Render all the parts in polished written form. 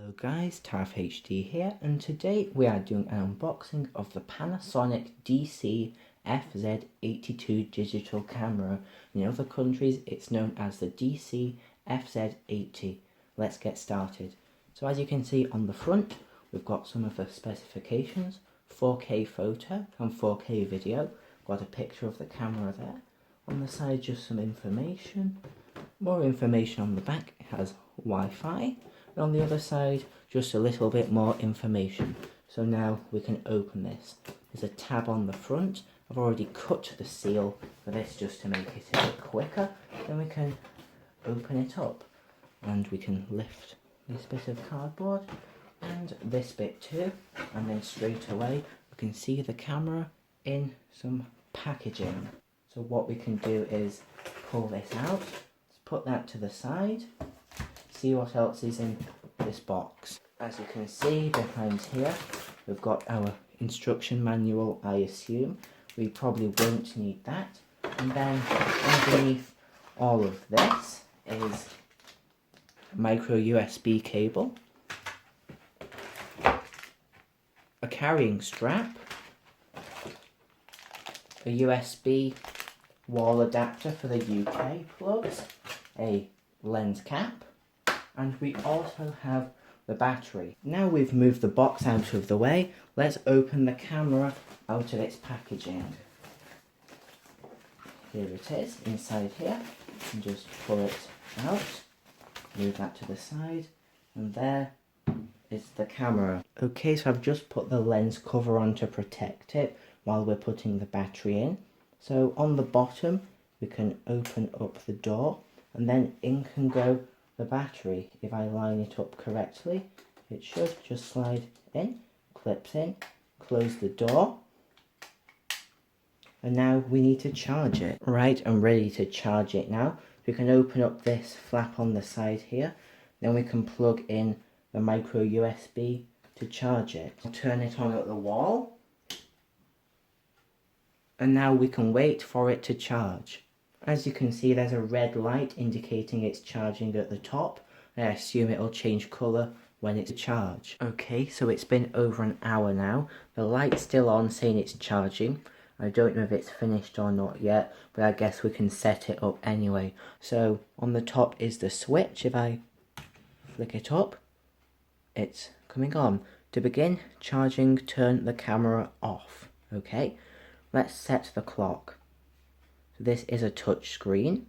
Hello guys, Tarf HD here, and today we are doing an unboxing of the Panasonic DC FZ82 digital camera. In other countries it's known as the DC FZ80. Let's get started. So as you can see on the front, we've got some of the specifications: 4K photo and 4K video. Got a picture of the camera there. On the side just some information. More information on the back. It has Wi-Fi. On the other side, just a little bit more information. So now we can open this. There's a tab on the front. I've already cut the seal for this just to make it a bit quicker. Then we can open it up and we can lift this bit of cardboard and this bit too. And then straight away we can see the camera in some packaging. So what we can do is pull this out. Let's put that to the side. See what else is in this box. As you can see behind here, we've got our instruction manual. I assume we probably won't need that. And then underneath all of this is a micro USB cable, a carrying strap, a USB wall adapter for the UK plugs, a lens cap, and we also have the battery. Now we've moved the box out of the way, let's open the camera out of its packaging. Here it is, inside here. And just pull it out, move that to the side, and there is the camera. Okay, so I've just put the lens cover on to protect it while we're putting the battery in. So on the bottom, we can open up the door, and then in can go the battery. If I line it up correctly, it should just slide in, clips in, close the door, and now we need to charge it. Right, I'm ready to charge it now. We can open up this flap on the side here, then we can plug in the micro USB to charge it. I'll turn it on at the wall, and now we can wait for it to charge. As you can see, there's a red light indicating it's charging at the top. I assume it'll change colour when it's charged. Okay, so it's been over an hour now. The light's still on saying it's charging. I don't know if it's finished or not yet, but I guess we can set it up anyway. So on the top is the switch. If I flick it up, it's coming on. To begin charging, turn the camera off. Okay, let's set the clock. This is a touch screen.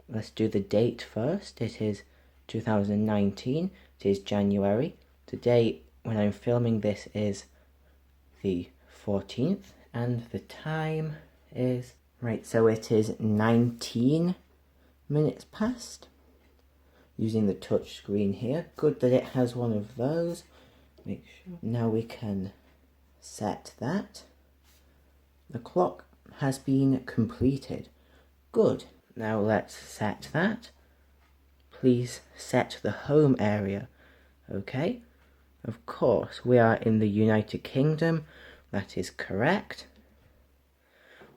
Let's do the date first. It is 2019. It is January. Today, when I'm filming this, is the 14th. And the time is... Right, so it is 19 minutes past. Using the touch screen here. Good that it has one of those. Make sure. Now we can set that. The clock has been completed. Good. Now let's set that. Please set the home area. Okay. Of course, we are in the United Kingdom. That is correct.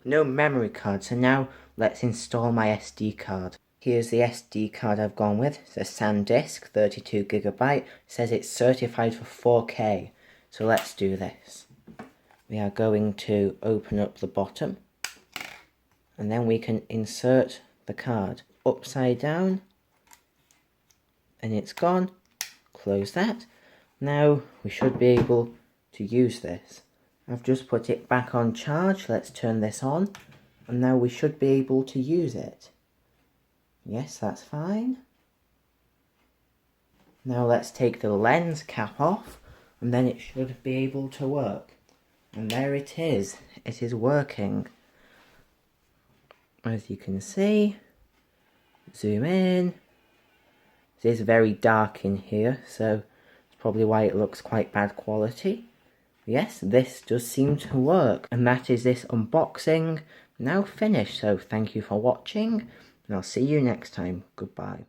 No memory card, so now let's install my SD card. Here's the SD card I've gone with. It's a SanDisk, 32GB. It says it's certified for 4K. So let's do this. We are going to open up the bottom, and then we can insert the card upside down, and it's gone. Close that. Now we should be able to use this. I've just put it back on charge. Let's turn this on, and now we should be able to use it. Yes, that's fine. Now let's take the lens cap off, and then it should be able to work. And there it is. It is working. As you can see, zoom in. It is very dark in here, so it's probably why it looks quite bad quality. Yes, this does seem to work. And that is this unboxing now finished. So thank you for watching, and I'll see you next time. Goodbye.